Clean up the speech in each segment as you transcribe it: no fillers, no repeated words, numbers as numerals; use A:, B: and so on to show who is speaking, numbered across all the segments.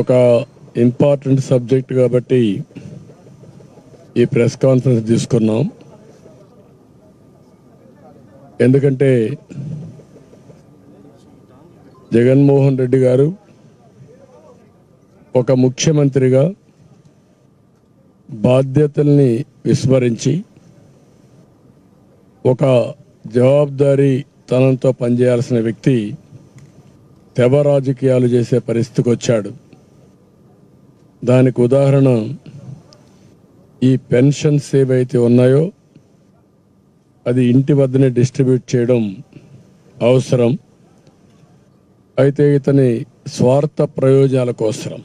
A: ఒక important subject కాబట్టి ఈ ప్రెస్ కాన్ఫరెన్స్ తీసుకున్నాం. ఎందుకంటే జగన్మోహన్ రెడ్డి గారు ఒక ముఖ్యమంత్రిగా బాధ్యతల్ని విస్మరించి ఒక జవాబుదారీ తనంతో పనిచేయాల్సిన వ్యక్తి తెబ రాజకీయాలు చేసే పరిస్థితికి వచ్చాడు. దానికి ఉదాహరణ ఈ పెన్షన్స్ ఏవైతే ఉన్నాయో అది ఇంటి వద్దనే డిస్ట్రిబ్యూట్ చేయడం అవసరం. అయితే ఇతని స్వార్థ ప్రయోజనాల కోసం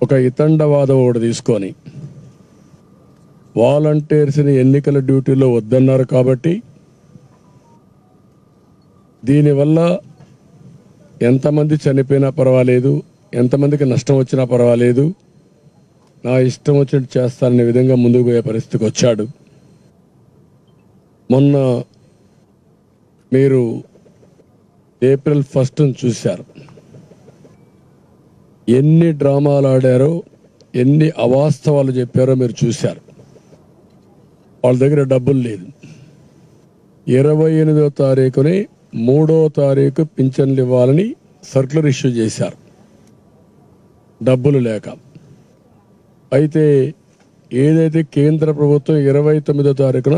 A: ఒక ఇతండవాదం ఒకటి తీసుకొని వాలంటీర్స్ని ఎన్నికల డ్యూటీలో వద్దన్నారు కాబట్టి దీనివల్ల ఎంతమంది చనిపోయినా పర్వాలేదు, ఎంతమందికి నష్టం వచ్చినా పర్వాలేదు, నా ఇష్టం వచ్చినట్టు చేస్తాననే విధంగా ముందుకు పోయే పరిస్థితికి వచ్చాడు. మొన్న మీరు ఏప్రిల్ 1 చూశారు. ఎన్ని డ్రామాలు ఆడారో, ఎన్ని అవాస్తవాలు చెప్పారో మీరు చూశారు. వాళ్ళ దగ్గర డబ్బులు లేదు. 28వ తారీఖుని 3వ తారీఖు పింఛన్లు ఇవ్వాలని సర్క్యులర్ ఇష్యూ చేశారు డబ్బులు లేక. అయితే ఏదైతే కేంద్ర ప్రభుత్వం 29వ తారీఖున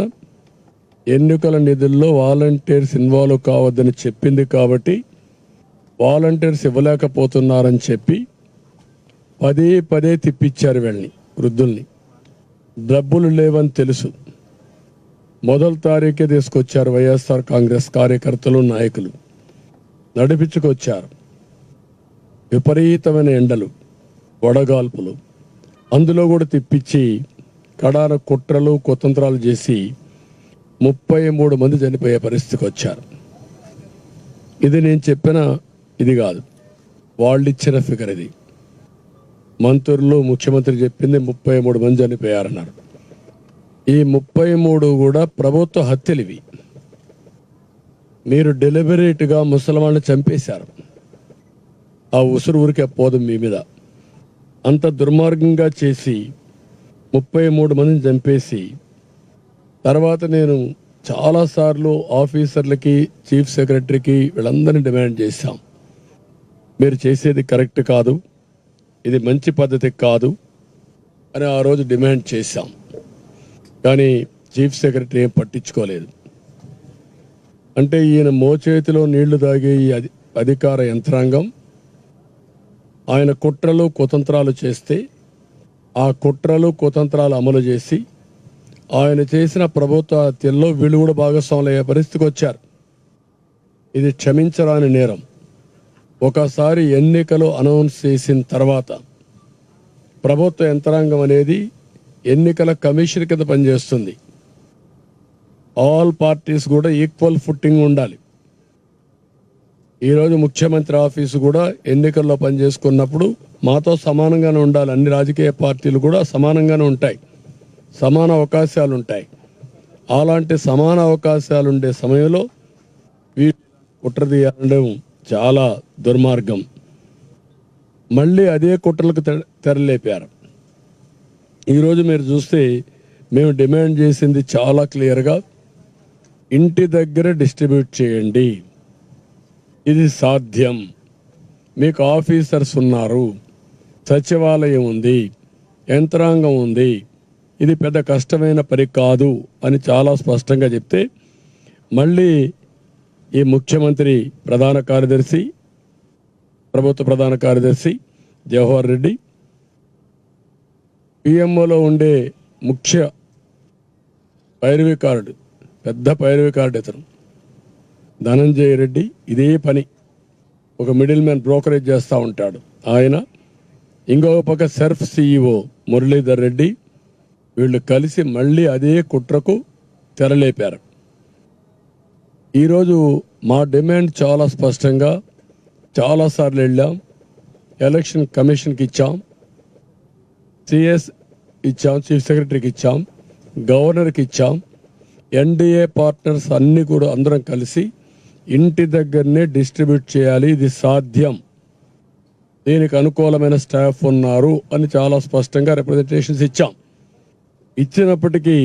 A: ఎన్నికల నిధుల్లో వాలంటీర్స్ ఇన్వాల్వ్ కావద్దని చెప్పింది కాబట్టి వాలంటీర్స్ ఇవ్వలేకపోతున్నారని చెప్పి పదే తిప్పించారు వీళ్ళని, వృద్ధుల్ని. డబ్బులు లేవని తెలుసు. మొదటి తారీఖే తీసుకొచ్చారు వైఎస్ఆర్ కాంగ్రెస్ కార్యకర్తలు, నాయకులు నడిపించుకొచ్చారు. విపరీతమైన ఎండలు, వడగాల్పులు, అందులో కూడా తిప్పించి కడాన కుట్రలు కుతంత్రాలు చేసి 33 మంది చనిపోయే పరిస్థితికి వచ్చారు. ఇది నేను చెప్పిన ఇది కాదు, వాళ్ళు ఇచ్చిన ఫిగర్. ఇది మంత్రులు, ముఖ్యమంత్రి చెప్పింది 33 మంది చనిపోయారన్నారు. ఈ 33 కూడా ప్రభుత్వ హత్యలు. ఇవి మీరు డెలిబరేట్గా ముసలివాళ్ళని చంపేశారు. ఆ ఉసురు ఊరికే పోదు మీ మీద. అంత దుర్మార్గంగా చేసి 33 మందిని చంపేసి తర్వాత నేను చాలాసార్లు ఆఫీసర్లకి, చీఫ్ సెక్రటరీకి వీళ్ళందరినీ డిమాండ్ చేశాం, మీరు చేసేది కరెక్ట్ కాదు, ఇది మంచి పద్ధతి కాదు అని ఆ రోజు డిమాండ్ చేశాం. కానీ చీఫ్ సెక్రటరీ ఏం పట్టించుకోలేదు. అంటే ఈయన మోచేతిలో నీళ్లు తాగే ఈ అధికార యంత్రాంగం ఆయన కుట్రలు కుతంత్రాలు చేస్తే ఆ కుట్రలు కుతంత్రాలు అమలు చేసి ఆయన చేసిన ప్రభుత్వ హత్యల్లో వీళ్ళు కూడా భాగస్వాములయ్యే పరిస్థితికి వచ్చారు. ఇది క్షమించరాని నేరం. ఒకసారి ఎన్నికలు అనౌన్స్ చేసిన తర్వాత ప్రభుత్వ యంత్రాంగం అనేది ఎన్నికల కమిషన్ కింద పనిచేస్తుంది. ఆల్ పార్టీస్ కూడా ఈక్వల్ ఫుట్టింగ్ ఉండాలి. ఈరోజు ముఖ్యమంత్రి ఆఫీసు కూడా ఎన్నికల్లో పనిచేసుకున్నప్పుడు మాతో సమానంగానే ఉండాలి. అన్ని రాజకీయ పార్టీలు కూడా సమానంగానే ఉంటాయి, సమాన అవకాశాలు ఉంటాయి. అలాంటి సమాన అవకాశాలు ఉండే సమయంలో వీళ్ళు కుట్ర తీయడం చాలా దుర్మార్గం. మళ్ళీ అదే కుట్రలకు తెరలేపారు. ఈరోజు మీరు చూస్తే మేము డిమాండ్ చేసింది చాలా క్లియర్గా, ఇంటి దగ్గర డిస్ట్రిబ్యూట్ చేయండి. ఇది సాధ్యం. మీకు ఆఫీసర్స్ ఉన్నారు, సచివాలయం ఉంది, యంత్రాంగం ఉంది, ఇది పెద్ద కష్టమైన పని కాదు అని చాలా స్పష్టంగా చెప్తే మళ్ళీ ఈ ముఖ్యమంత్రి ప్రధాన కార్యదర్శి, ప్రభుత్వ ప్రధాన కార్యదర్శి జవహర్ రెడ్డి, పిఎంఓలో ఉండే ముఖ్య పైరవికారుడు, పెద్ద పైరవికారుడు ఇతను ధనంజయ రెడ్డి, ఇదే పని ఒక మిడిల్ మ్యాన్ బ్రోకరేజ్ చేస్తూ ఉంటాడు ఆయన. ఇంకొక పక్క సెర్ఫ్ సిఇఓ మురళీధర్ రెడ్డి, వీళ్ళు కలిసి మళ్ళీ అదే కుట్రకు తెరలేపారు. ఈరోజు మా డిమాండ్ చాలా స్పష్టంగా చాలాసార్లు వెళ్ళాం, ఎలక్షన్ కమిషన్కి ఇచ్చాం, సిఎస్ ఇచ్చాం, చీఫ్ సెక్రటరీకి ఇచ్చాం, గవర్నర్కి ఇచ్చాం. ఎన్డీఏ పార్ట్నర్స్ అన్ని కూడా అందరం కలిసి ఇంటి దగ్గరనే డిస్ట్రిబ్యూట్ చేయాలి, ఇది సాధ్యం, దీనికి అనుకూలమైన స్టాఫ్ ఉన్నారు అని చాలా స్పష్టంగా రిప్రజెంటేషన్స్ ఇచ్చాం. ఇచ్చినప్పటికీ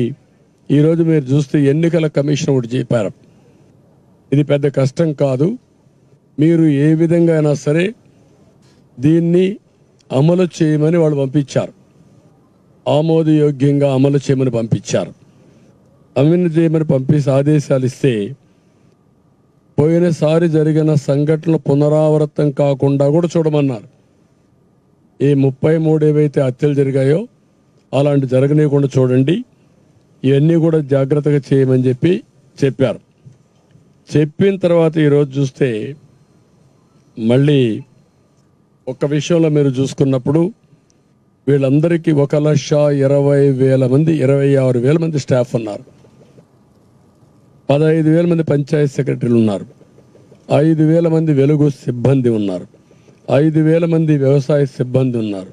A: ఈరోజు మీరు చూస్తే ఎన్నికల కమిషన్ ఒకటి చెప్పారు, ఇది పెద్ద కష్టం కాదు, మీరు ఏ విధంగా అయినా సరే దీన్ని అమలు చేయమని వాళ్ళు పంపించారు. ఆమోదయోగ్యంగా అమలు చేయమని పంపించారు. అమలు చేయమని పంపించి ఆదేశాలు ఇస్తే పోయినసారి జరిగిన సంఘటనలు పునరావృతం కాకుండా కూడా చూడమన్నారు. ఈ 33 ఏవైతే హత్యలు జరిగాయో అలాంటి జరగనీయకుండా చూడండి, ఇవన్నీ కూడా జాగ్రత్తగా చేయమని చెప్పారు. చెప్పిన తర్వాత ఈరోజు చూస్తే మళ్ళీ ఒక విషయంలో మీరు చూసుకున్నప్పుడు వీళ్ళందరికీ 1,20,000 మంది 26,000 మంది స్టాఫ్ ఉన్నారు. 15,000 మంది పంచాయతీ సెక్రటరీలు ఉన్నారు. 5,000 మంది వెలుగు సిబ్బంది ఉన్నారు. 5,000 మంది వ్యవసాయ సిబ్బంది ఉన్నారు.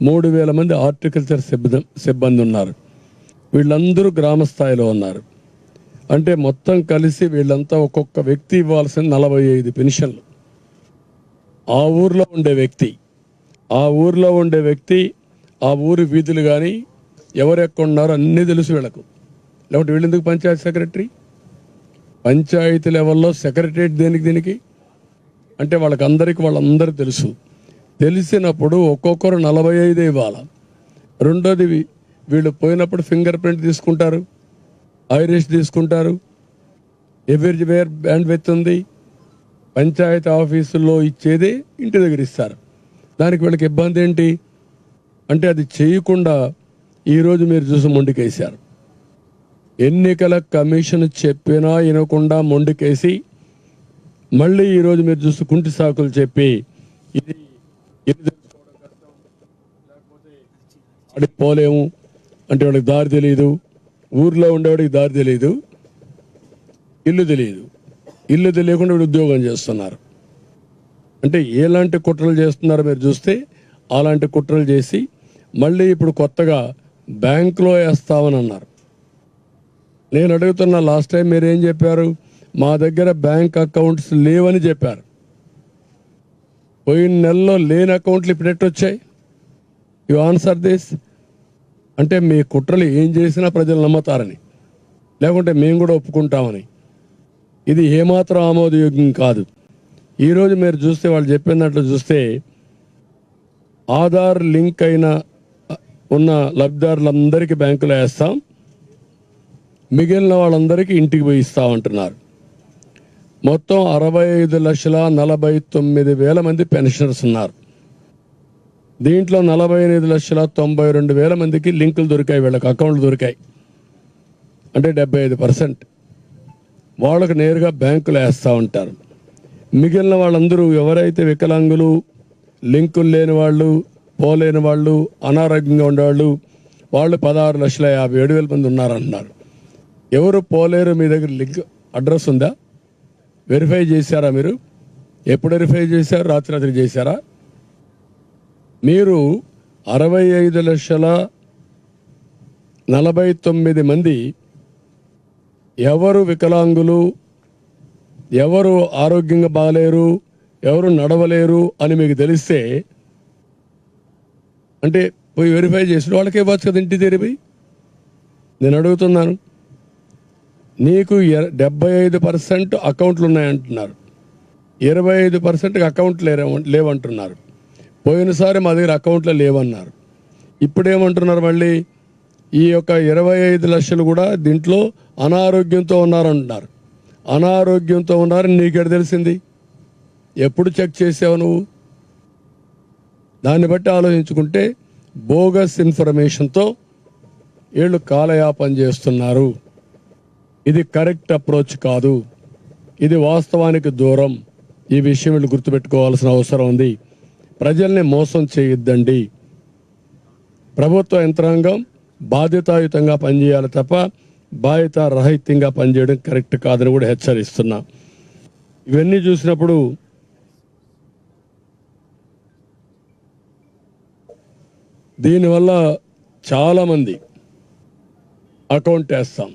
A: 3,000 మంది హార్టికల్చర్ సిబ్బంది ఉన్నారు. వీళ్ళందరూ గ్రామ స్థాయిలో ఉన్నారు. అంటే మొత్తం కలిసి వీళ్ళంతా ఒక్కొక్క వ్యక్తి ఇవ్వాల్సిన 45 పెన్షన్లు. ఆ ఊర్లో ఉండే వ్యక్తి ఆ ఊరి వీధులు కానీ ఎవరెక్కడున్నారో అన్నీ తెలుసు వీళ్ళకు. లేకపోతే వీళ్ళెందుకు పంచాయతీ సెక్రటరీ? పంచాయతీ లెవెల్లో సెక్రటరేట్ దీనికి అంటే వాళ్ళందరూ తెలుసు. తెలిసినప్పుడు ఒక్కొక్కరు 45 ఇవ్వాలి. రెండోది వీళ్ళు పోయినప్పుడు ఫింగర్ ప్రింట్ తీసుకుంటారు, ఐరిష్ తీసుకుంటారు. వేర్ బ్యాండ్ విత్ ఉంది. పంచాయతీ ఆఫీసుల్లో ఇచ్చేదే ఇంటి దగ్గర ఇస్తారు. దానికి వీళ్ళకి ఇబ్బంది ఏంటి అంటే అది చేయకుండా ఈరోజు మీరు చూసి మొండికేశారు. ఎన్నికల కమిషన్ చెప్పినా వినకుండా మొండికేసి మళ్ళీ ఈరోజు మీరు చూసి కుంటి సాకులు చెప్పి ఇది తెలుసుకోవడం కష్టం, లేకపోతే అడిగి పోలేము అంటే వాడికి దారి తెలియదు, ఊర్లో ఉండేవాడికి దారి తెలియదు, ఇల్లు తెలియకుండా వీడు ఉద్యోగం చేస్తున్నారు. అంటే ఎలాంటి కుట్రలు చేస్తున్నారో మీరు చూస్తే అలాంటి కుట్రలు చేసి మళ్ళీ ఇప్పుడు కొత్తగా బ్యాంకులో వేస్తామని అన్నారు. నేను అడుగుతున్నా, లాస్ట్ టైం మీరేం చెప్పారు? మా దగ్గర బ్యాంక్ అకౌంట్స్ లేవని చెప్పారు. పోయిన నెలలో లేని అకౌంట్లు ఇప్పుడు ఎట్టొచ్చాయి? You answer this. అంటే మీ కుట్రలు ఏం చేసినా ప్రజలు నమ్ముతారని, లేకుంటే మేము కూడా ఒప్పుకుంటామని. ఇది ఏమాత్రం ఆమోదయోగ్యం కాదు. ఈరోజు మీరు చూస్తే వాళ్ళు చెప్పినట్లు చూస్తే ఆధార్ లింక్ అయిన ఉన్న లబ్ధిదారులందరికీ బ్యాంకులో వేస్తాం, మిగిలిన వాళ్ళందరికీ ఇంటికి పోయి ఇస్తామంటున్నారు. మొత్తం 65,49,000 మంది పెన్షనర్స్ ఉన్నారు. దీంట్లో 45,92,000 మందికి లింకులు దొరికాయి, వీళ్ళకి అకౌంట్లు దొరికాయి. అంటే 75% వాళ్ళకు నేరుగా బ్యాంకులు వేస్తూ ఉంటారు. మిగిలిన వాళ్ళందరూ ఎవరైతే వికలాంగులు, లింకులు లేని వాళ్ళు, పోలేని వాళ్ళు, అనారోగ్యంగా ఉండేవాళ్ళు, వాళ్ళు 16,57,000 మంది ఉన్నారంటున్నారు. ఎవరు పోలేరు? మీ దగ్గర లింక్ అడ్రస్ ఉందా? వెరిఫై చేశారా మీరు? ఎప్పుడు వెరిఫై చేశారు? రాత్రి చేశారా? మీరు 65,49,000 మంది ఎవరు వికలాంగులు, ఎవరు ఆరోగ్యంగా బాగలేరు, ఎవరు నడవలేరు అని మీకు తెలిస్తే అంటే పోయి వెరిఫై చేసిన వాళ్ళకే ఇవ్వచ్చు కదా ఇంటి తెరిపి. నేను అడుగుతున్నాను, నీకు 75% అకౌంట్లు ఉన్నాయంటున్నారు, 25% అకౌంట్లు లేవంటున్నారు. పోయినసారి మా దగ్గర అకౌంట్లో లేవన్నారు. ఇప్పుడేమంటున్నారు మళ్ళీ? ఈ యొక్క 25 లక్షలు కూడా దీంట్లో అనారోగ్యంతో ఉన్నారంటున్నారు. అనారోగ్యంతో ఉన్నారని నీకెడ తెలిసింది? ఎప్పుడు చెక్ చేసావు నువ్వు? దాన్ని బట్టి ఆలోచించుకుంటే బోగస్ ఇన్ఫర్మేషన్తో వీళ్ళు కాలయాపన చేస్తున్నారు. ఇది కరెక్ట్ అప్రోచ్ కాదు, ఇది వాస్తవానికి దూరం. ఈ విషయం వీళ్ళు గుర్తుపెట్టుకోవాల్సిన అవసరం ఉంది. ప్రజల్ని మోసం చేయొద్దండి. ప్రభుత్వ యంత్రాంగం బాధ్యతాయుతంగా పనిచేయాలి తప్ప బాధ్యత రహితంగా పనిచేయడం కరెక్ట్ కాదని కూడా హెచ్చరిస్తున్నా. ఇవన్నీ చూసినప్పుడు దీనివల్ల చాలామంది అకౌంట్ వేస్తాం,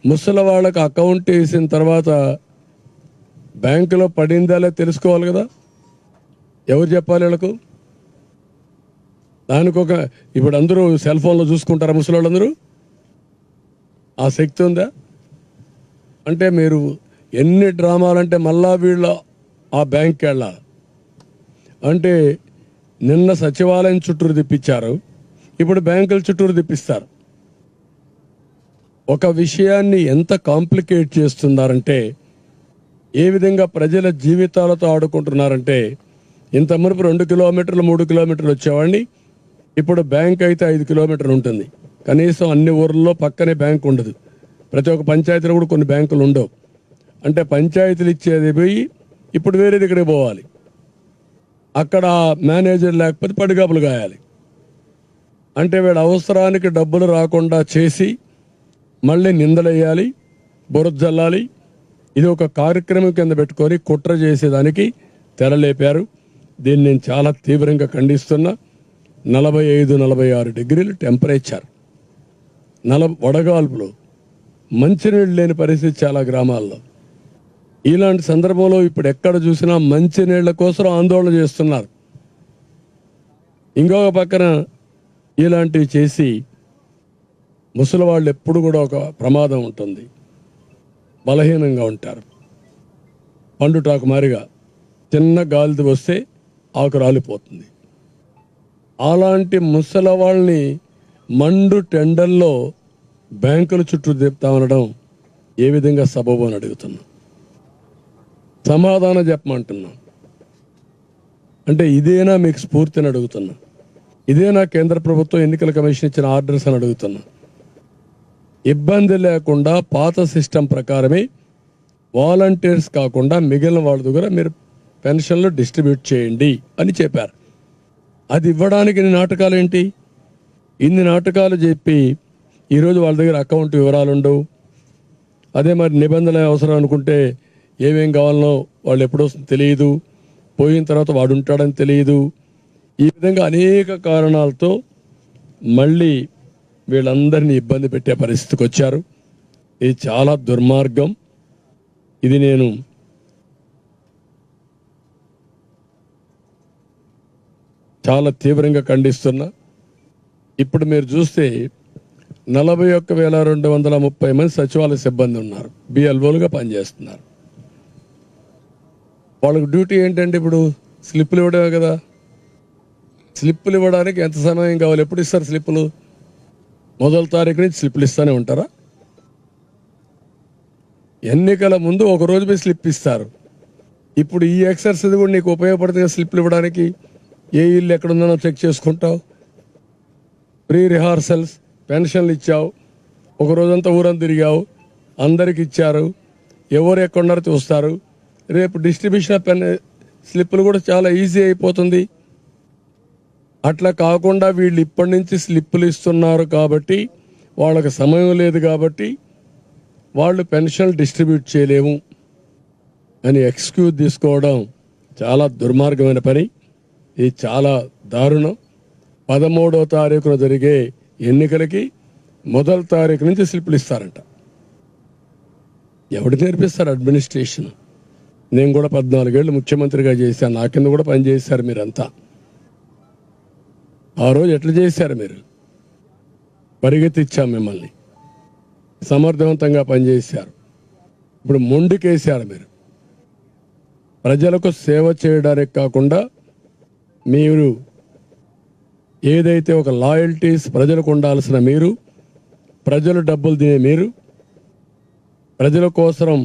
A: ముసలి వాళ్ళకి అకౌంట్ వేసిన తర్వాత బ్యాంకులో పడిందా లేదా తెలుసుకోవాలి కదా. ఎవరు చెప్పాలి వీళ్ళకు? దానికి ఇప్పుడు అందరూ సెల్ ఫోన్లో చూసుకుంటారా ముసలి వాళ్ళందరూ? ఆ శక్తి ఉందా? అంటే మీరు ఎన్ని డ్రామాలంటే మళ్ళా వీళ్ళు ఆ బ్యాంక్కి వెళ్ళాలి. అంటే నిన్న సచివాలయం చుట్టూరు తిప్పించారు, ఇప్పుడు బ్యాంకుల చుట్టూరు తిప్పిస్తారు. ఒక విషయాన్ని ఎంత కాంప్లికేట్ చేస్తున్నారంటే, ఏ విధంగా ప్రజల జీవితాలతో ఆడుకుంటున్నారంటే, ఇంత మునుపు 2 కిలోమీటర్లు 3 కిలోమీటర్లు వచ్చేవాడిని, ఇప్పుడు బ్యాంక్ అయితే 5 కిలోమీటర్లు ఉంటుంది. కనీసం అన్ని ఊర్లలో పక్కనే బ్యాంక్ ఉండదు. ప్రతి ఒక్క పంచాయతీలో కూడా కొన్ని బ్యాంకులు ఉండవు. అంటే పంచాయతీలు ఇచ్చేది పోయి ఇప్పుడు వేరే దగ్గరికి పోవాలి. అక్కడ మేనేజర్ లేకపోతే పడిగాపులు గాయాలి. అంటే వీడు అవసరానికి డబ్బులు రాకుండా చేసి మళ్ళీ నిందలేయాలి, బురద జల్లాలి. ఇది ఒక కార్యక్రమం కింద పెట్టుకొని కుట్ర చేసేదానికి తెరలేపారు. దీన్ని నేను చాలా తీవ్రంగా ఖండిస్తున్నా. 45-46 డిగ్రీలు టెంపరేచర్, వడగాల్పులు, మంచినీళ్ళు లేని పరిస్థితి చాలా గ్రామాల్లో. ఇలాంటి సందర్భంలో ఇప్పుడు ఎక్కడ చూసినా మంచినీళ్ల కోసం ఆందోళన చేస్తున్నారు. ఇంకొక పక్కన ఇలాంటివి చేసి ముసలి వాళ్ళు ఎప్పుడు కూడా ఒక ప్రమాదం ఉంటుంది, బలహీనంగా ఉంటారు. పండుటాకు మారిగా చిన్న గాలి వస్తే ఆకు రాలిపోతుంది. అలాంటి ముసలి వాళ్ళని మండు టెండల్లో బ్యాంకుల చుట్టూ తిప్పుతామనడం ఏ విధంగా సబబు అని అడుగుతున్నాం. సమాధానం చెప్పమంటున్నాం. అంటే ఇదేనా మీకు స్ఫూర్తిని అడుగుతున్నా? ఇదేనా కేంద్ర ప్రభుత్వం ఎన్నికల కమిషన్ ఇచ్చిన ఆర్డర్స్ అని అడుగుతున్నా? ఇబ్బంది లేకుండా పాత సిస్టమ్ ప్రకారమే వాలంటీర్స్ కాకుండా మిగిలిన వాళ్ళ దగ్గర మీరు పెన్షన్లు డిస్ట్రిబ్యూట్ చేయండి అని చెప్పారు. అది ఇవ్వడానికి ఇన్ని నాటకాలు ఏంటి? ఇన్ని నాటకాలు చెప్పి ఈరోజు వాళ్ళ దగ్గర అకౌంట్ వివరాలు ఉండవు. అదే మరి నిబంధనలు అవసరం అనుకుంటే ఏమేం కావాలనో వాళ్ళు ఎప్పుడో తెలియదు, పోయిన తర్వాత వాడు ఉంటాడని తెలియదు. ఈ విధంగా అనేక కారణాలతో మళ్ళీ వీళ్ళందరినీ ఇబ్బంది పెట్టే పరిస్థితికి వచ్చారు. ఇది చాలా దుర్మార్గం. ఇది నేను చాలా తీవ్రంగా ఖండిస్తున్నా. ఇప్పుడు మీరు చూస్తే 41,230 మంది సచివాలయ సిబ్బంది ఉన్నారు, బిఎల్ఓలుగా పనిచేస్తున్నారు. వాళ్ళకి డ్యూటీ ఏంటంటే ఇప్పుడు స్లిప్పులు ఇవ్వడమే కదా. స్లిప్పులు ఇవ్వడానికి ఎంత సమయం కావాలి? ఎప్పుడు ఇస్తారు స్లిప్పులు? మొదటి తారీఖు నుంచి స్లిప్పులు ఇస్తూనే ఉంటారా? ఎన్నికల ముందు ఒక రోజు పోయి స్లిప్ ఇస్తారు. ఇప్పుడు ఈ ఎక్సర్సైజ్ కూడా నీకు ఉపయోగపడుతుంది. స్లిప్పులు ఇవ్వడానికి ఏ ఇల్లు ఎక్కడుందో చెక్ చేసుకుంటావు. ప్రీ రిహార్సల్స్, పెన్షన్లు ఇచ్చావు, ఒక రోజంతా ఊరంతా తిరిగావు, అందరికి ఇచ్చారు, ఎవరు ఎక్కడున్నారో చూస్తారు. రేపు డిస్ట్రిబ్యూషన్ ఆఫ్ స్లిప్పులు కూడా చాలా ఈజీ అయిపోతుంది. అట్లా కాకుండా వీళ్ళు ఇప్పటి నుంచి స్లిప్పులు ఇస్తున్నారు కాబట్టి, వాళ్ళకి సమయం లేదు కాబట్టి వాళ్ళు పెన్షన్లు డిస్ట్రిబ్యూట్ చేయలేము అని ఎక్స్క్యూజ్ తీసుకోవడం చాలా దుర్మార్గమైన పని. ఇది చాలా దారుణం. 13వ తారీఖున జరిగే ఎన్నికలకి మొదటి తారీఖు నుంచి స్లిప్పులు ఇస్తారంట. ఎవడు నేర్పిస్తారు అడ్మినిస్ట్రేషన్? నేను కూడా 14 ఏళ్ళు ముఖ్యమంత్రిగా చేశాను, నా కింద కూడా పనిచేశారు మీరంతా. ఆ రోజు ఎట్లా చేశారు మీరు? పరిగెత్తిచ్చాం మిమ్మల్ని, సమర్థవంతంగా పనిచేశారు. ఇప్పుడు మొండికేశారు మీరు. ప్రజలకు సేవ చేయడానికి కాకుండా మీరు ఏదైతే ఒక లాయల్టీస్ ప్రజలకు ఉండాల్సిన మీరు, ప్రజలు డబ్బులు తినే మీరు, ప్రజల కోసం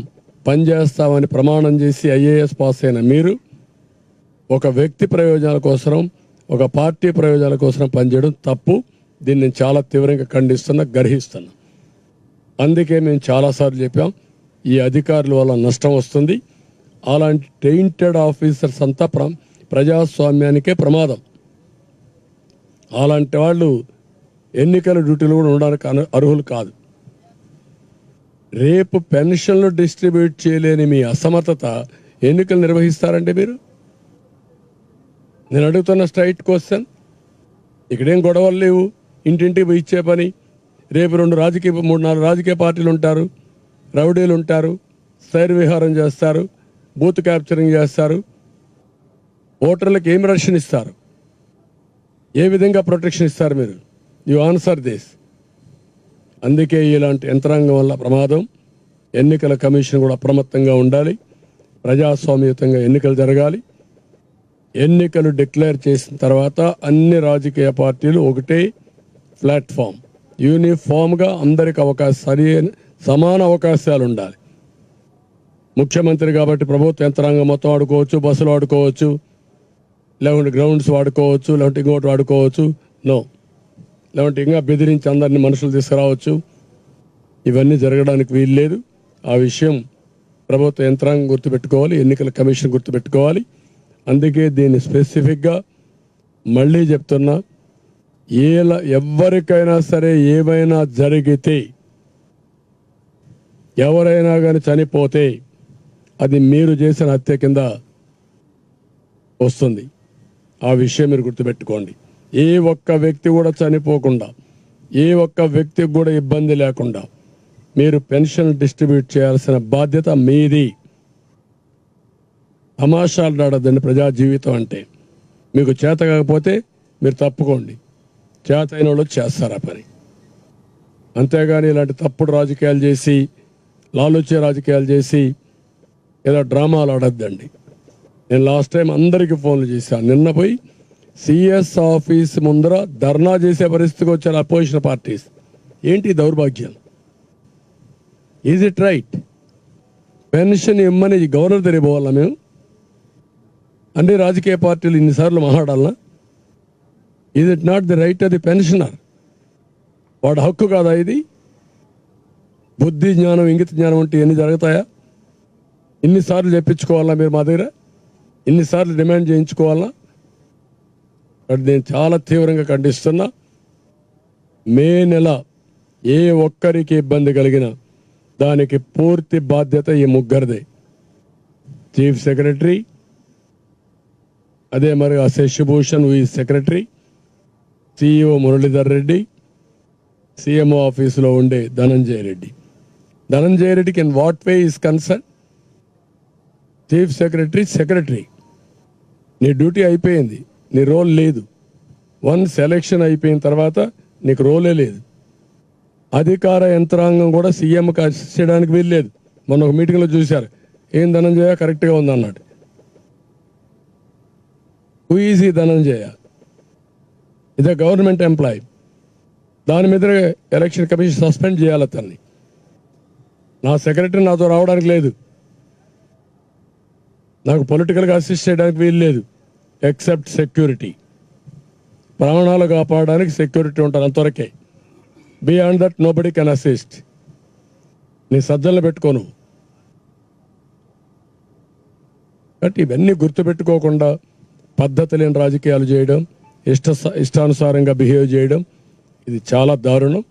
A: పనిచేస్తామని ప్రమాణం చేసి ఐఏఎస్ పాస్ అయిన మీరు ఒక వ్యక్తి ప్రయోజనాల కోసం, ఒక పార్టీ ప్రయోజనాల కోసం పనిచేయడం తప్పు. దీన్ని నేను చాలా తీవ్రంగా ఖండిస్తున్నా, గర్హిస్తున్నా. అందుకే మేము చాలాసార్లు చెప్పాం, ఈ అధికారుల వల్ల నష్టం వస్తుంది. అలాంటి టెయింటెడ్ ఆఫీసర్స్ అంతా ప్రజాస్వామ్యానికే ప్రమాదం. అలాంటి వాళ్ళు ఎన్నికల డ్యూటీలు కూడా ఉండడానికి అర్హులు కాదు. రేపు పెన్షన్లు డిస్ట్రిబ్యూట్ చేయలేని మీ అసమర్థత ఎన్నికలు నిర్వహిస్తారంటే మీరు? నేను అడుగుతున్న స్ట్రైట్ క్వశ్చన్. ఇక్కడేం గొడవలు లేవు, ఇంటింటికి పోయి ఇచ్చే పని. రేపు 3-4 రాజకీయ పార్టీలు ఉంటారు, రౌడీలు ఉంటారు, శైర్ విహారం చేస్తారు, బూత్ క్యాప్చరింగ్ చేస్తారు. ఓటర్లకు ఏం రక్షణ ఇస్తారు, ఏ విధంగా ప్రొటెక్షన్ ఇస్తారు మీరు? You answer this. అందుకే ఇలాంటి యంత్రాంగం వల్ల ప్రమాదం. ఎన్నికల కమిషన్ కూడా అప్రమత్తంగా ఉండాలి. ప్రజాస్వామ్యయుతంగా ఎన్నికలు జరగాలి. ఎన్నికలు డిక్లేర్ చేసిన తర్వాత అన్ని రాజకీయ పార్టీలు ఒకటే ప్లాట్ఫామ్, యూనిఫామ్గా అందరికి సమాన అవకాశాలు ఉండాలి. ముఖ్యమంత్రి కాబట్టి ప్రభుత్వ యంత్రాంగం మొత్తం వాడుకోవచ్చు, బస్సులు వాడుకోవచ్చు, లేకుంటే గ్రౌండ్స్ వాడుకోవచ్చు, లేకుంటే ఇంకోటి వాడుకోవచ్చు. నో, లేకుంటే ఇంకా బెదిరించి అందరినీ మనుషులు తీసుకురావచ్చు. ఇవన్నీ జరగడానికి వీలు లేదు. ఆ విషయం ప్రభుత్వ యంత్రాంగం గుర్తుపెట్టుకోవాలి, ఎన్నికల కమిషన్ గుర్తుపెట్టుకోవాలి. అందుకే దీన్ని స్పెసిఫిక్గా మళ్ళీ చెప్తున్నా, ఎవరికైనా సరే ఏమైనా జరిగితే, ఎవరైనా కానీ చనిపోతే అది మీరు చేసిన హత్య కింద వస్తుంది. ఆ విషయం మీరు గుర్తుపెట్టుకోండి. ఏ ఒక్క వ్యక్తి కూడా చనిపోకుండా, ఏ ఒక్క వ్యక్తికి కూడా ఇబ్బంది లేకుండా మీరు పెన్షన్ డిస్ట్రిబ్యూట్ చేయాల్సిన బాధ్యత మీది. తమాషాలు ఆడద్దండి ప్రజా జీవితం అంటే. మీకు చేత కాకపోతే మీరు తప్పుకోండి, చేత అయిన వాళ్ళు చేస్తారు ఆ పని. అంతేగాని ఇలాంటి తప్పుడు రాజకీయాలు చేసి, లాలుచే రాజకీయాలు చేసి ఏదో డ్రామాలు ఆడద్దండి. నేను లాస్ట్ టైం అందరికీ ఫోన్లు చేశాను. నిన్న పోయి సిఎస్ ఆఫీస్ ముందర ధర్నా చేసే పరిస్థితికి వచ్చారు అపోజిషన్ పార్టీస్. ఏంటి దౌర్భాగ్యం? Is it right? పెన్షన్ ఇమ్మని గవర్నర్ తెలియపోవాలా మేము? అన్ని రాజకీయ పార్టీలు ఇన్నిసార్లు మాట్లాడాలనా? Is it not the right of the pensioner? వాడు హక్కు కాదా ఇది? బుద్ధి జ్ఞానం, ఇంగిత జ్ఞానం అంటే ఎన్ని జరుగుతాయా? ఇన్నిసార్లు చెప్పించుకోవాలా మీరు మా దగ్గర? ఇన్నిసార్లు డిమాండ్ చేయించుకోవాలా? నేను చాలా తీవ్రంగా ఖండిస్తున్నా. మే నెల ఏ ఒక్కరికి ఇబ్బంది కలిగినా దానికి పూర్తి బాధ్యత ఈ ముగ్గురిదే. చీఫ్ సెక్రటరీ, అదే మరి శశిభూషణ్ ఈ secretary, CEO Muralidhar Reddy, CMO ఆఫీసులో ఉండే ధనంజయ రెడ్డి. ధనంజయ రెడ్డికి in what way is concern? Chief secretary నీ డ్యూటీ అయిపోయింది, నీ రోల్ లేదు. వన్స్ ఎలక్షన్ అయిపోయిన తర్వాత నీకు రోలే లేదు. అధికార యంత్రాంగం కూడా సీఎంకి అసిస్ట్ చేయడానికి వీల్లేదు. మొన్న ఒక మీటింగ్లో చూశారు, ఏం ధనంజయ కరెక్ట్గా ఉంది అన్నాడు. హూ ఈజ్ ఈ ధనంజయ? ఇదే గవర్నమెంట్ ఎంప్లాయీ. దాని మీద ఎలక్షన్ కమిషన్ సస్పెండ్ చేయాలి అతన్ని. నా సెక్రటరీ నాతో రావడానికి లేదు, నాకు పొలిటికల్గా అసిస్ట్ చేయడానికి వీలు లేదు. ఎక్సెప్ట్ సెక్యూరిటీ, ప్రాణాలు కాపాడడానికి సెక్యూరిటీ ఉంటారు అంతవరకే. Beyond that nobody can assist. నీ సజ్జలను పెట్టుకోను. బట్ ఇవన్నీ గుర్తుపెట్టుకోకుండా పద్ధతి లేని రాజకీయాలు చేయడం, ఇష్టానుసారంగా బిహేవ్ చేయడం, ఇది చాలా దారుణం.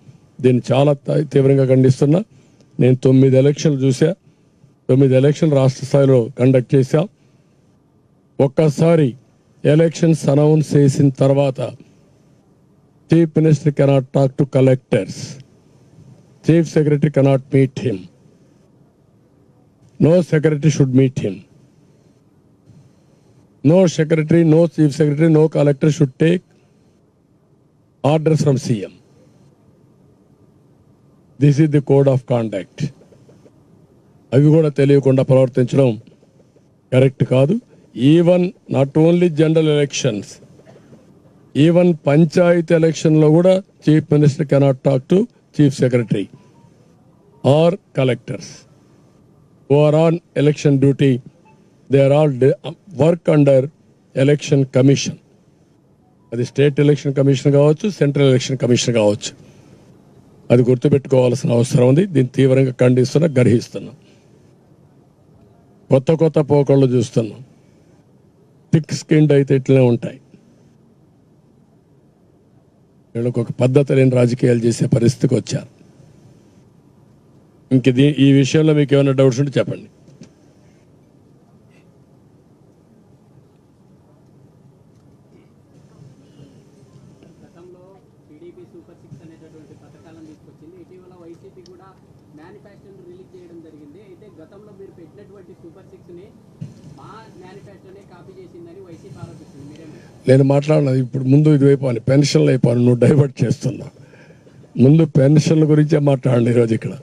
A: దీన్ని చాలా తీవ్రంగా ఖండిస్తున్నా. నేను 9 ఎలక్షన్లు చూసా, 9 ఎలక్షన్లు రాష్ట్ర స్థాయిలో కండక్ట్ చేశా. ఒక్కసారి ఎలక్షన్స్ అనౌన్స్ చేసిన తర్వాత chief minister cannot talk to collectors, chief secretary cannot meet him, no secretary should meet him, no secretary, no chief secretary, no collector should take orders from CM. This is the code of conduct. అవి కూడా తెలియకుండా ప్రవర్తించడం correct కాదు. Even not only general elections, even panchayat ఎలక్షన్లో కూడా chief minister cannot talk to chief secretary or collectors who are on election duty. They are all work under election commission. అది state election commission కావచ్చు, central election commission కావచ్చు. అది గుర్తుపెట్టుకోవాల్సిన అవసరం ఉంది. దీన్ని తీవ్రంగా ఖండిస్తున్నా, గర్హిస్తున్నాం. కొత్త పోకళ్ళు చూస్తున్నాం. థిక్ స్కిన్డ్ అయితే ఇట్లనే ఉంటాయి. వీళ్ళకి ఒక పద్ధతి లేని రాజకీయాలు చేసే పరిస్థితికి వచ్చారు. ఇంక ఈ విషయంలో మీకు ఏమైనా డౌట్స్ ఉంటే చెప్పండి. నేను మాట్లాడినది ఇప్పుడు ముందు ఇది అయిపోయి పెన్షన్లు అయిపోయి నువ్వు డైవర్ట్ చేస్తున్నా. ముందు పెన్షన్ల గురించే మాట్లాడండి ఈరోజు ఇక్కడ,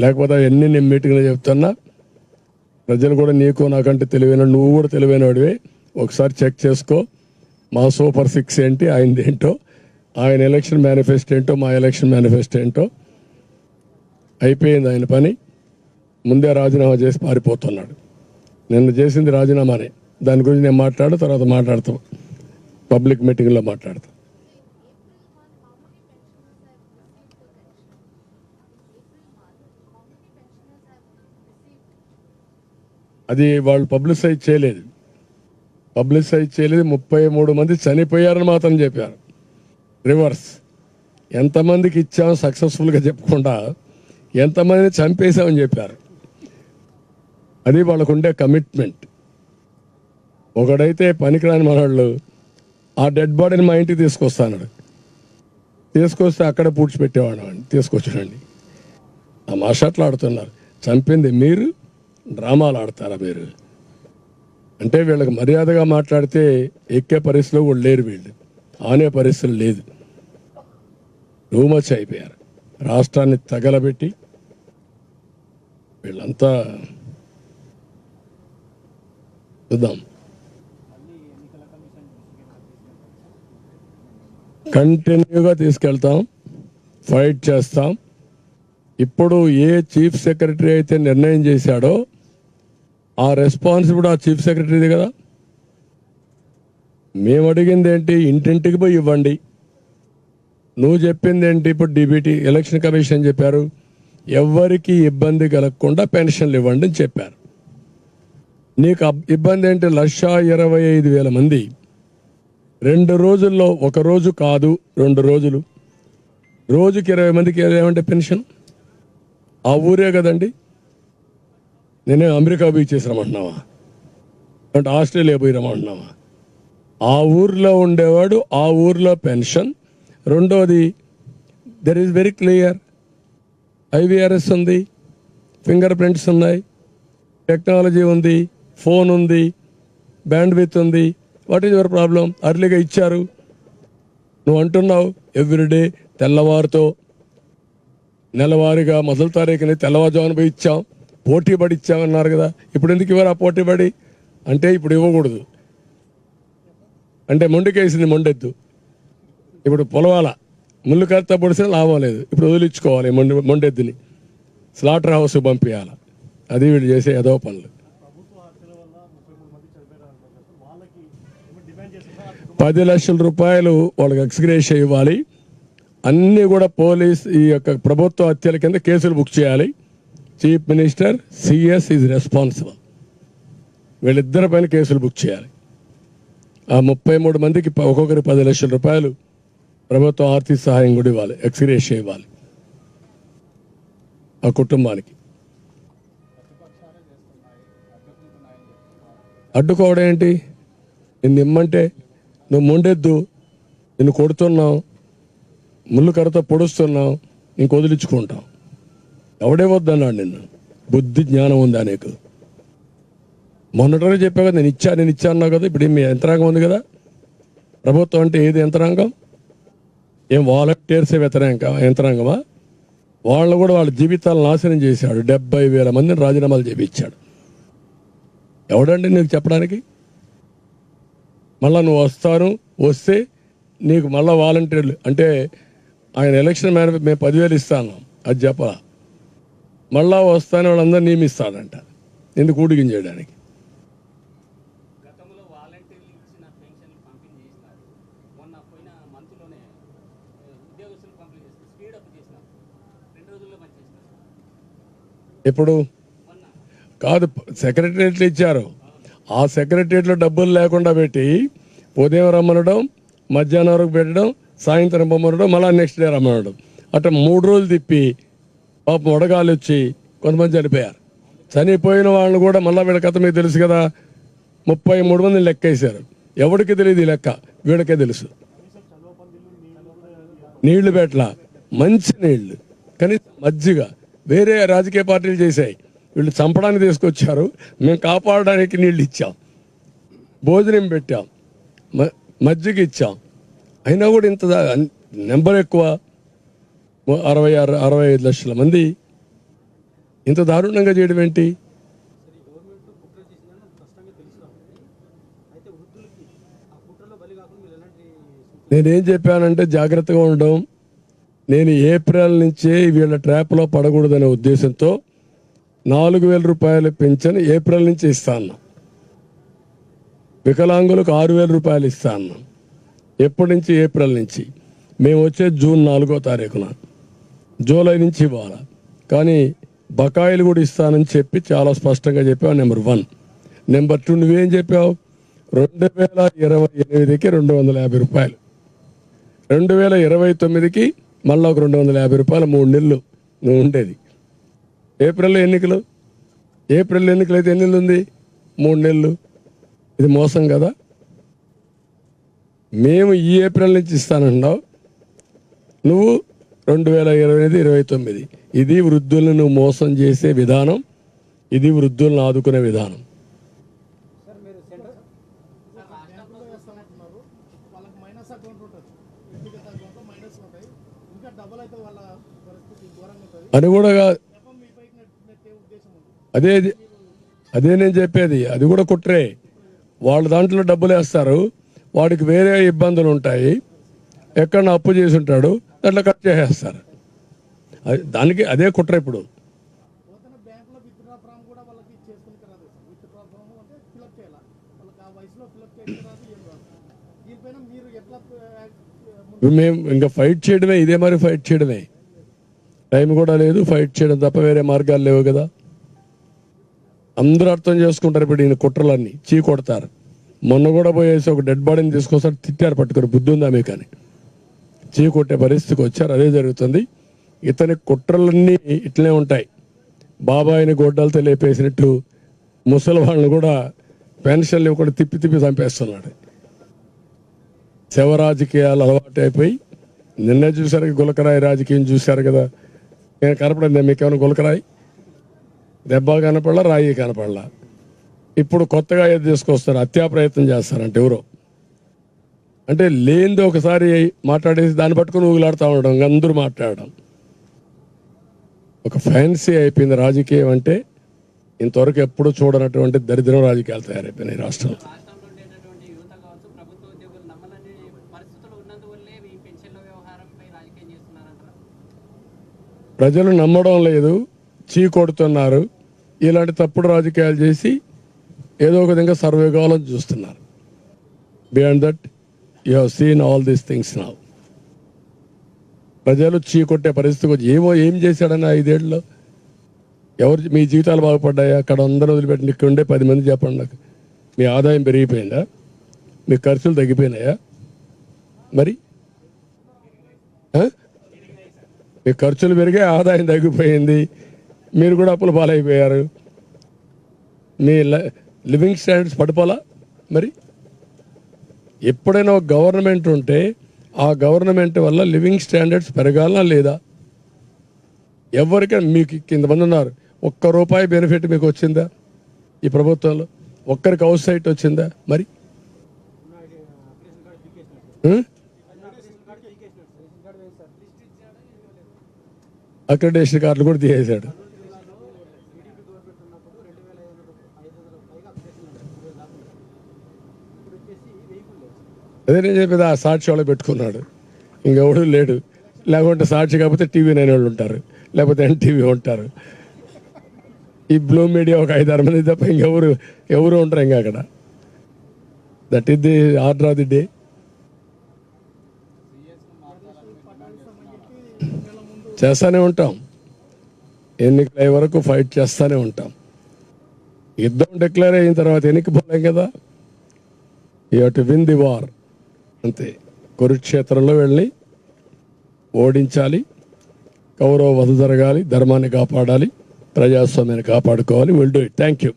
A: లేకపోతే ఎన్ని నేను మీటింగ్లో చెప్తున్నా. ప్రజలు కూడా నీకు నాకంటే తెలివైన, నువ్వు కూడా తెలివైన వాడివి, ఒకసారి చెక్ చేసుకో. మా సూపర్ 6 ఏంటి, ఆయనది ఏంటో, ఆయన ఎలక్షన్ మేనిఫెస్టో ఏంటో, మా ఎలక్షన్ మేనిఫెస్టో ఏంటో. అయిపోయింది ఆయన పని. ముందే రాజీనామా చేసి పారిపోతున్నాడు. నిన్న చేసింది రాజీనామానే. దాని గురించి నేను తర్వాత మాట్లాడతాం, పబ్లిక్ మీటింగ్లో మాట్లాడతాం. అది వాళ్ళు పబ్లిసైజ్ చేయలేదు. 33 మంది చనిపోయారని మాత్రం చెప్పారు. రివర్స్, ఎంతమందికి ఇచ్చామో సక్సెస్ఫుల్గా చెప్పకుండా ఎంతమందిని చంపేశామని చెప్పారు. అది వాళ్ళకు ఉండే కమిట్మెంట్. ఒకడైతే పనికిరాని మనవాళ్ళు ఆ డెడ్ బాడీని మా ఇంటికి తీసుకొస్తాడు, తీసుకొస్తే అక్కడే పూడ్చిపెట్టేవాడు. తీసుకొచ్చాడండి. ఆ మాషాట్లు ఆడుతున్నారు. చంపింది మీరు, డ్రామాలు ఆడతారా మీరు? అంటే వీళ్ళకి మర్యాదగా మాట్లాడితే ఎక్కే పరిస్థితిలో కూడా లేరు, వీళ్ళు ఆనే పరిస్థితులు లేదు. రూమచ్ అయిపోయారు. రాష్ట్రాన్ని తగలబెట్టి వీళ్ళంతా చూద్దాం. కంటిన్యూగా తీసుకెళ్తాం, ఫైట్ చేస్తాం. ఇప్పుడు ఏ చీఫ్ సెక్రటరీ అయితే నిర్ణయం చేశాడో ఆ రెస్పాన్సిబిలిటీ ఆ చీఫ్ సెక్రటరీది కదా. మేము అడిగింది ఏంటి, ఇంటింటికి పోయి ఇవ్వండి. నువ్వు చెప్పింది ఏంటి, ఇప్పుడు డిబిటీ ఎలక్షన్ కమిషన్ చెప్పారు ఎవ్వరికి ఇబ్బంది కలగకుండా పెన్షన్లు ఇవ్వండి అని చెప్పారు. నీకు ఇబ్బంది ఏంటి, 1,25,000 మంది 2 రోజుల్లో, ఒక రోజు కాదు 2 రోజులు, రోజుకి 20 మందికి ఏమంటే పెన్షన్. ఆ ఊరే కదండి. నేనే అమెరికా పోయి చేసి రమ్మంటున్నావా, అంటే ఆస్ట్రేలియా పోయి రమ్మంటున్నావా? ఆ ఊర్లో ఉండేవాడు ఆ ఊర్లో పెన్షన్. రెండోది, there is very clear, IVRS ఉంది, ఫింగర్ ప్రింట్స్ ఉన్నాయి, టెక్నాలజీ ఉంది, ఫోన్ ఉంది, బ్యాండ్ విత్ ఉంది. What is your problem? అర్లీగా ఇచ్చారు. నువ్వు అంటున్నావు ఎవ్రీడే తెల్లవారుతో నెలవారీగా మొదటి తారీఖుని తెల్లవారుజామున పోయి ఇచ్చాం, పోటీ పడి ఇచ్చామన్నారు కదా. ఇప్పుడు ఎందుకు ఇవ్వరు ఆ పోటీ పడి? అంటే ఇప్పుడు ఇవ్వకూడదు అంటే మొండికేసింది మొండెద్దు. ఇప్పుడు పొలవాల ముళ్ళు కర్త పొడిసిన లాభం లేదు, ఇప్పుడు వదిలించుకోవాలి మొండెద్దుని, స్లాటర్ హౌస్ పంపించాలి. అది వీళ్ళు చేసే ఏదో పనులు. 10 లక్షల రూపాయలు వాళ్ళకి ఎక్స్గ్రేషియా ఇవ్వాలి. అన్నీ కూడా పోలీస్ ఈ యొక్క ప్రభుత్వ హత్యల కింద కేసులు బుక్ చేయాలి. Chief minister, CS is responsible. వీళ్ళిద్దరి పైన కేసులు బుక్ చేయాలి. ఆ 33 మందికి ఒక్కొక్కరికి 10 లక్షల రూపాయలు ప్రభుత్వం ఆర్థిక సహాయం కూడా ఇవ్వాలి, ఎక్స్గ్రేషియా ఇవ్వాలి ఆ కుటుంబానికి. అడ్డుకోవడం ఏంటి? నిన్ను ఇమ్మంటే నువ్వు మొండెద్దు, నిన్ను కొడుతున్నావు, ముళ్ళు కర్రతో పొడుస్తున్నావు, ఇంక వదిలించుకుంటావు. ఎవడే వద్దన్నాడు నిన్ను? బుద్ధి జ్ఞానం ఉందా నీకు? మొన్నటి చెప్పావు కదా, నేను ఇచ్చా అన్నావు కదా. ఇప్పుడు మీ యంత్రాంగం ఉంది కదా. ప్రభుత్వం అంటే ఏది యంత్రాంగం? ఏం వాలంటీర్సే యంత్రాంగమా? వాళ్ళు కూడా వాళ్ళ జీవితాలను నాశనం చేశాడు. 70,000 మందిని రాజీనామాలు చేయించాడు. ఎవడండి నీకు చెప్పడానికి? మళ్ళా నువ్వు వస్తే నీకు మళ్ళా వాలంటీర్లు అంటే ఆయన ఎలక్షన్ మేము 10,000 ఇస్తాను అది చెప్పాల. మళ్ళా వస్తానే వాళ్ళందరూ నియమిస్తాడంట. ఎందుకు ఊడిగించేయడానికి? ఇప్పుడు కాదు, సెక్రటరియట్లు ఇచ్చారు. ఆ సెక్రటరియట్లో డబ్బులు లేకుండా పెట్టి ఉదయం రమ్మనడం, మధ్యాహ్నం వరకు పెట్టడం, సాయంత్రం రమ్మనడం, మళ్ళీ నెక్స్ట్ డే రమ్మనడం. అట్లా 3 రోజులు తిప్పి పాపం వడగాలు వచ్చి కొంతమంది చనిపోయారు. చనిపోయిన వాళ్ళని కూడా మళ్ళీ వీళ్ళ కథ మీకు తెలుసు కదా. 33 మందిని లెక్కేశారు. ఎవరికి తెలియదు ఈ లెక్క, వీళ్ళకే తెలుసు. నీళ్లు పెట్టలా, మంచి నీళ్లు, కనీసం మజ్జిగ. వేరే రాజకీయ పార్టీలు చేశాయి, వీళ్ళు చంపడానికి తీసుకొచ్చారు, మేము కాపాడడానికి నీళ్ళు ఇచ్చాం, భోజనం పెట్టాం, మజ్జిగ ఇచ్చాం, అయినా కూడా ఇంత నెంబర్ ఎక్కువ 65 లక్షల మంది ఇంత దారుణంగా చేయడం ఏంటి? నేనేం చెప్పానంటే జాగ్రత్తగా ఉండడం. నేను ఏప్రిల్ నుంచే వీళ్ళ ట్రాప్లో పడకూడదనే ఉద్దేశంతో 4,000 రూపాయలు పెన్షన్ ఏప్రిల్ నుంచి ఇస్తాను. వికలాంగులకు 6,000 రూపాయలు ఇస్తాను. ఎప్పటి నుంచి? ఏప్రిల్ నుంచి. మేము వచ్చే జూన్ 4వ తారీఖున, జూలై నుంచి ఇవ్వాలి. కానీ బకాయిలు కూడా ఇస్తానని చెప్పి చాలా స్పష్టంగా చెప్పావు. నెంబర్ 1. నెంబర్ 2, నువ్వేం చెప్పావు? 2028కి 250 రూపాయలు, 2029కి మళ్ళీ ఒక 250 రూపాయలు, 3 నెలలు నువ్వు ఉండేది. ఏప్రిల్లో ఎన్నికలు, ఏప్రిల్ ఎన్నికలు అయితే ఎన్ని నెలలు ఉంది? 3 నెలలు. ఇది మోసం కదా? మేము ఈ ఏప్రిల్ నుంచి ఇస్తానంటున్నావు, నువ్వు 2028-29. ఇది వృద్ధులను నువ్వు మోసం చేసే విధానం, ఇది వృద్ధులను ఆదుకునే విధానం. అని కూడా అదే నేను చెప్పేది. అది కూడా కుట్రే. వాళ్ళ దాంట్లో డబ్బులు వేస్తారు, వాడికి వేరే ఇబ్బందులు ఉంటాయి, ఎక్కడ అప్పు చేసి ఉంటాడు, దాంట్లో కట్ చేసేస్తారు. దానికి అదే కుట్ర. ఇప్పుడు మేము ఇంకా ఫైట్ చేయడమే, ఇదే మరి ఫైట్ చేయడమే. టైం కూడా లేదు, ఫైట్ చేయడం తప్ప వేరే మార్గాలు లేవు కదా. అందరూ అర్థం చేసుకుంటారు ఇప్పుడు ఈయన కుట్రలన్నీ, చీ కొడతారు. మొన్న కూడా పోయేసి ఒక డెడ్ బాడీని తీసుకొస్తారు, తిట్టారు పట్టుకొని, బుద్ధి ఉందా మీకు అని. చీ కొట్టే పరిస్థితికి వచ్చారు. అదే జరుగుతుంది. ఇతని కుట్రలన్నీ ఇట్లనే ఉంటాయి. బాబాయిని గొడ్డలతో లేపేసినట్టు ముసలి వాళ్ళని కూడా పెన్షన్లు ఇవ్వకుండా తిప్పి తిప్పి చంపేస్తున్నాడు. శవ రాజకీయాలు అలవాటు అయిపోయి, నిన్నే చూశారు గులకరాయి రాజకీయం చూశారు కదా. నేను కనపడింది మీకేమైనా గులకరాయి? దెబ్బ కనపడలా, రాయి కనపడలా. ఇప్పుడు కొత్తగా ఏది తీసుకొస్తారు, హత్యా ప్రయత్నం చేస్తారంటే ఎవరో. అంటే లేనిది ఒకసారి మాట్లాడేసి దాన్ని పట్టుకుని ఊగులాడుతూ ఉండడం, అందరూ మాట్లాడడం. ఒక ఫ్యాన్సీ అయిపోయింది రాజకీయం అంటే. ఇంతవరకు ఎప్పుడు చూడనటువంటి దరిద్రం రాజకీయాలు తయారైపోయినాయి రాష్ట్రంలో. ప్రజలు నమ్మడం లేదు, చీ కొడుతున్నారు. ఇలాంటి తప్పుడు రాజకీయాలు చేసి ఏదో ఒక విధంగా సర్వే కావాలని చూస్తున్నారు. Beyond that you have seen all these things now. ప్రజలు చీ కొట్టే పరిస్థితికి వచ్చి ఏం చేశాడని 5 ఏళ్ళలో ఎవరు మీ జీవితాలు బాగుపడ్డాయా? అక్కడ అందరూ వదిలిపెట్టి ఇక్కడ ఉండే 10 మంది చెప్పండి నాకు. మీ ఆదాయం పెరిగిపోయిందా? మీ ఖర్చులు తగ్గిపోయినాయా? మరి మీ ఖర్చులు పెరిగే, ఆదాయం తగ్గిపోయింది, మీరు కూడా అప్పుల పాలైపోయారు, మీ లివింగ్ స్టాండర్డ్స్ పడిపోలా. మరి ఎప్పుడైనా ఒక గవర్నమెంట్ ఉంటే ఆ గవర్నమెంట్ వల్ల లివింగ్ స్టాండర్డ్స్ పెరగాలనా లేదా? ఎవరికైనా మీకు ఇంతమంది ఉన్నారు, ₹1 బెనిఫిట్ మీకు వచ్చిందా ఈ ప్రభుత్వంలో? ఒక్కరికి హౌస్ సైట్ వచ్చిందా? మరి అక్రిడేషన్ కార్డులు కూడా తీసేశాడు. అదే నేను చెప్పేది, ఆ సాక్షి వాళ్ళు పెట్టుకున్నాడు, ఇంకెవడు లేడు. లేకుంటే సాక్షి కాకపోతే TV9 వాళ్ళు ఉంటారు, లేకపోతే NTV ఉంటారు. ఈ బ్లూ మీడియా ఒక 5-6 మంది తప్ప ఇంకెవరు ఉంటారు ఇంకా అక్కడ. That is the order of the day. చేస్తూనే ఉంటాం, ఎన్నికలు అయ్యే వరకు ఫైట్ చేస్తూనే ఉంటాం. యుద్ధం డిక్లేర్ అయిన తర్వాత ఎన్నికపోలేం కదా. You have to win the war, అంతే. కురుక్షేత్రంలో వెళ్ళి ఓడించాలి, కౌరవ వధ జరగాలి, ధర్మాన్ని కాపాడాలి, ప్రజాస్వామ్యాన్ని కాపాడుకోవాలి. Will do it. Thank you.